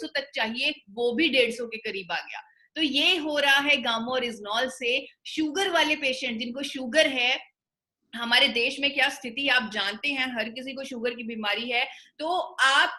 200 तक चाहिए, वो भी 150 के करीब आ गया। तो ये हो रहा है गामोरिजनॉल से। शुगर वाले पेशेंट जिनको शुगर है, हमारे देश में क्या स्थिति आप जानते हैं, हर किसी को शुगर की बीमारी है। तो आप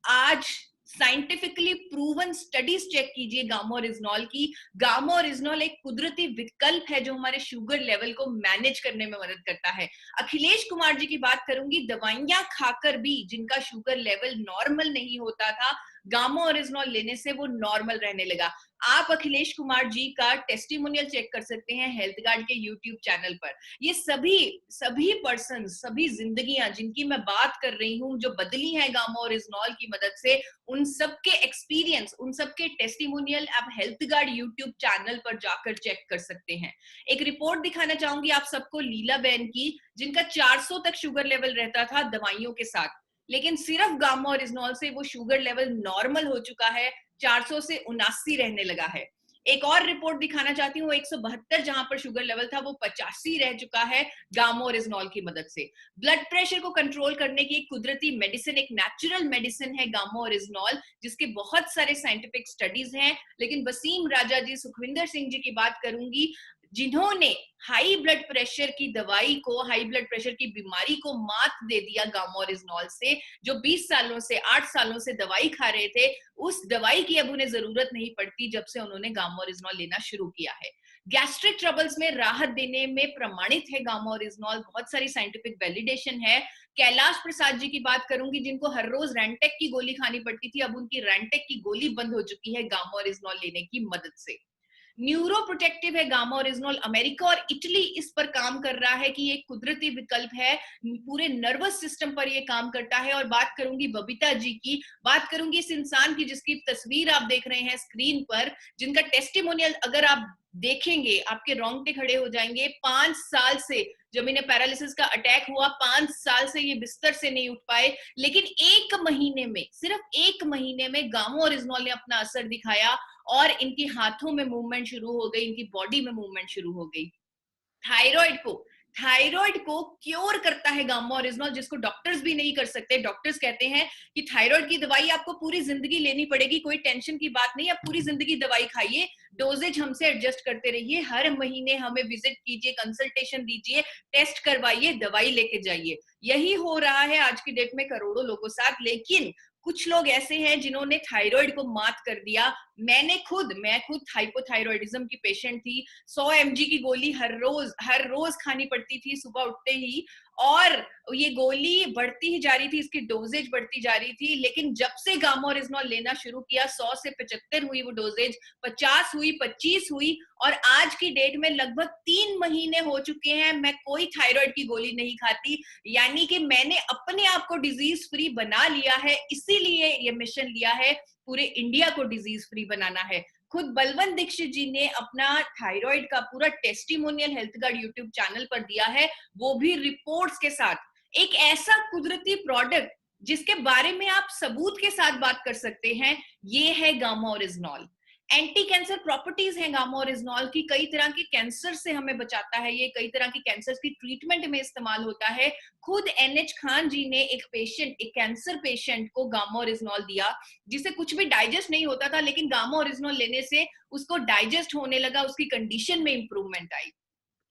आज साइंटिफिकली प्रूवन स्टडीज चेक कीजिए गामोरिजनॉल की। गामोरिजनॉल एक कुदरती विकल्प है जो हमारे शुगर लेवल को मैनेज करने में मदद करता है। अखिलेश कुमार जी की बात करूंगी, दवाइयां खाकर भी जिनका शुगर लेवल नॉर्मल नहीं होता था, गामोरिजनॉल लेने से वो नॉर्मल रहने लगा। आप अखिलेश कुमार जी का टेस्टिमोनियल चेक कर सकते हैं हेल्थ गार्ड के यूट्यूब चैनल पर। ये सभी पर्सन, सभी जिंदगियां जिनकी मैं बात कर रही हूँ, जो बदली हैं गामोरिजनॉल की मदद से, उन सबके एक्सपीरियंस, उन सबके टेस्टिमोनियल आप हेल्थ गार्ड यूट्यूब चैनल पर जाकर चेक कर सकते हैं। एक रिपोर्ट दिखाना चाहूंगी आप सबको लीला बहन की, जिनका 400 तक शुगर लेवल रहता था दवाइयों के साथ, लेकिन सिर्फ गामोरिजनॉल से वो शुगर लेवल नॉर्मल हो चुका है, 400 से 79 रहने लगा है। एक और रिपोर्ट दिखाना चाहती हूँ, 172 जहां पर शुगर लेवल था वो 85 रह चुका है गामोरिजनॉल की मदद से। ब्लड प्रेशर को कंट्रोल करने की एक कुदरती मेडिसिन, एक नेचुरल मेडिसिन है गामोरिजनॉल, जिसके बहुत सारे साइंटिफिक स्टडीज हैं। लेकिन वसीम राजा जी, सुखविंदर सिंह जी की बात करूंगी, जिन्होंने हाई ब्लड प्रेशर की दवाई को, हाई ब्लड प्रेशर की बीमारी को मात दे दिया गामोरिजनॉल से, जो 20 सालों से, 8 सालों से दवाई खा रहे थे, उस दवाई की अब उन्हें जरूरत नहीं पड़ती जब से उन्होंने गामोरिजनॉल लेना शुरू किया है। गैस्ट्रिक ट्रबल्स में राहत देने में प्रमाणित है गामोरिजनॉल, बहुत सारी साइंटिफिक वैलिडेशन है। कैलाश प्रसाद जी की बात करूंगी, जिनको हर रोज रेंटेक की गोली खानी पड़ती थी, अब उनकी रेंटेक की गोली बंद हो चुकी है गामोरिजनॉल लेने की मदद से। न्यूरो प्रोटेक्टिव है गामोरिजनॉल, अमेरिका और इटली इस पर काम कर रहा है कि ये कुदरती विकल्प है, पूरे नर्वस सिस्टम पर ये काम करता है। और बात करूंगी बबीता जी की, बात करूंगी इस इंसान की जिसकी तस्वीर आप देख रहे हैं स्क्रीन पर, जिनका टेस्टिमोनियल अगर आप देखेंगे आपके रोंगटे खड़े हो जाएंगे। 5 साल से जब इन्हें पैरालिसिस का अटैक हुआ, 5 साल से ये बिस्तर से नहीं उठ पाए, लेकिन 1 महीने में, सिर्फ 1 महीने में गामोरिजनॉल ने अपना असर दिखाया और इनके हाथों में मूवमेंट शुरू हो गई, इनकी बॉडी में मूवमेंट शुरू हो गई। थायराइड को क्योर करता है गामोरिजनॉल, जिसको डॉक्टर्स भी नहीं कर सकते। डॉक्टर्स कहते हैं कि थायराइड की दवाई आपको पूरी जिंदगी लेनी पड़ेगी, कोई टेंशन की बात नहीं, आप पूरी जिंदगी दवाई खाइए, डोजेज हमसे एडजस्ट करते रहिए, हर महीने हमें विजिट कीजिए, कंसल्टेशन दीजिए, टेस्ट करवाइए, दवाई लेके जाइए। यही हो रहा है आज की डेट में करोड़ों लोगों साथ। लेकिन कुछ लोग ऐसे हैं जिन्होंने थायराइड को मात कर दिया। मैं खुद हाइपोथायरॉयडिज्म की पेशेंट थी। 100 mg की गोली हर रोज खानी पड़ती थी सुबह उठते ही, और ये गोली बढ़ती ही जा रही थी, इसकी डोजेज बढ़ती जा रही थी। लेकिन जब से गामोरिजनॉल लेना शुरू किया, 100 से 75 हुई वो डोजेज, 50 हुई, 25 हुई, और आज की डेट में लगभग 3 महीने हो चुके हैं मैं कोई थायराइड की गोली नहीं खाती। यानी कि मैंने अपने आप को डिजीज फ्री बना लिया है, इसीलिए ये मिशन लिया है, पूरे इंडिया को डिजीज फ्री बनाना है। खुद बलवंत दीक्षित जी ने अपना थायराइड का पूरा testimonial health guard YouTube channel पर दिया है, वो भी रिपोर्ट्स के साथ। एक ऐसा कुदरती प्रोडक्ट जिसके बारे में आप सबूत के साथ बात कर सकते हैं, ये है गामोरिजनॉल। एंटी कैंसर प्रॉपर्टीज हैं गामोरिजनॉल की, कई तरह के कैंसर से हमें बचाता है ये, कई तरह की कैंसर की ट्रीटमेंट में इस्तेमाल होता है। खुद NH खान जी ने एक कैंसर पेशेंट को गामोरिजनॉल दिया, जिसे कुछ भी डाइजेस्ट नहीं होता था, लेकिन गामोरिजनॉल लेने से उसको डाइजेस्ट होने लगा, उसकी कंडीशन में इंप्रूवमेंट आई।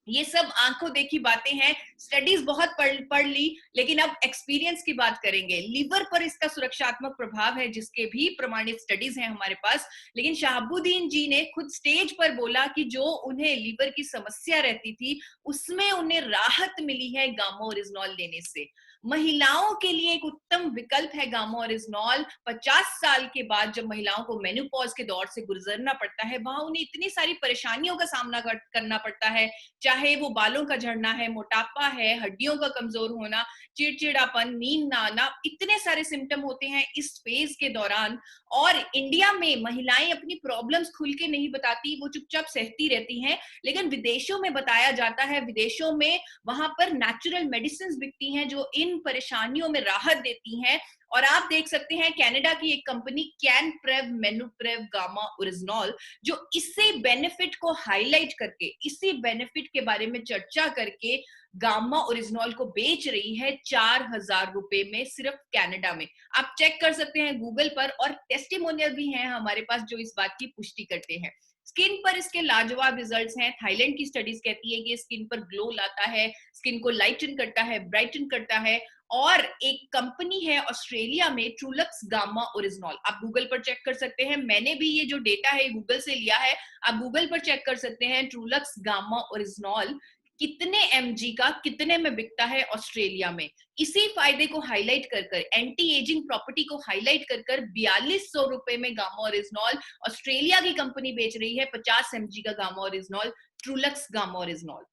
ये सब आंखों देखी बातें हैं, स्टडीज बहुत पढ़ ली, लेकिन अब एक्सपीरियंस की बात करेंगे। लीवर पर इसका सुरक्षात्मक प्रभाव है, जिसके भी प्रमाणित स्टडीज हैं हमारे पास। लेकिन शहाबुद्दीन जी ने खुद स्टेज पर बोला कि जो उन्हें लीवर की समस्या रहती थी, उसमें उन्हें राहत मिली है गामोरिजनॉल लेने से। महिलाओं के लिए एक उत्तम विकल्प है गामोरिजनॉल। 50 साल के बाद जब महिलाओं को मेनोपॉज के दौर से गुजरना पड़ता है, वहां उन्हें इतनी सारी परेशानियों का सामना करना पड़ता है, चाहे वो बालों का झड़ना है, मोटापा है, हड्डियों का कमजोर होना, चिड़चिड़ापन, नींद ना आना, इतने सारे सिम्टम होते हैं इस फेज के दौरान। और इंडिया में महिलाएं अपनी प्रॉब्लम्स खुल के नहीं बताती, वो चुपचाप सहती रहती हैं, लेकिन विदेशों में बताया जाता है। विदेशों में वहां पर नेचुरल मेडिसिन बिकती हैं जो इन किन परेशानियों में राहत देती हैं। और आप देख सकते हैं कनाडा की एक कंपनी कैनप्रेव मेनुप्रेव गामा ओरिजिनॉल, जो इसी बेनिफिट को हाईलाइट करके, इसी बेनिफिट के बारे में चर्चा करके गामा ओरिजिनॉल को बेच रही है 4,000 रुपए में सिर्फ कनाडा में। आप चेक कर सकते हैं गूगल पर, और टेस्टिमोनियल भी हैं हमारे पास जो इस बात की पुष्टि करते हैं। स्किन पर इसके लाजवाब रिजल्ट्स हैं। थाईलैंड की स्टडीज कहती है कि स्किन पर ग्लो लाता है, स्किन को लाइटन करता है, ब्राइटन करता है। और एक कंपनी है ऑस्ट्रेलिया में, ट्रूलक्स गामा ओरिजिनॉल, आप गूगल पर चेक कर सकते हैं। मैंने भी ये जो डेटा है गूगल से लिया है, आप गूगल पर चेक कर सकते हैं। ट्रूलक्स गामा ओरिजिनॉल कितने एमजी का कितने में बिकता है ऑस्ट्रेलिया में। इसी फायदे को हाईलाइट कर कर, एंटी एजिंग प्रॉपर्टी को हाईलाइट कर कर 4200 रुपए में गामा ओरिजिनॉल ऑस्ट्रेलिया की कंपनी बेच रही है। 50 एमजी का gamma original, Trulux gamma original.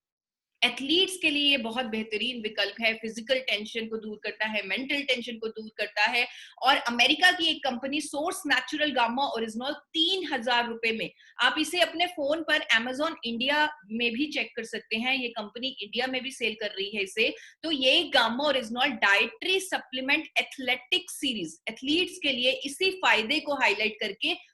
Athletes के लिए ये बहुत बेहतरीन विकल्प है। फिजिकल टेंशन को दूर करता है, मेंटल टेंशन को दूर करता है। और अमेरिका की एक company source natural gamma oryzanol 3,000 रुपए में, आप इसे अपने फोन पर अमेजॉन इंडिया में भी चेक कर सकते हैं। ये कंपनी इंडिया में भी सेल कर रही है इसे। तो ये gamma oryzanol dietary supplement athletic series, athletes के लिए इसी फायदे को हाईलाइट करके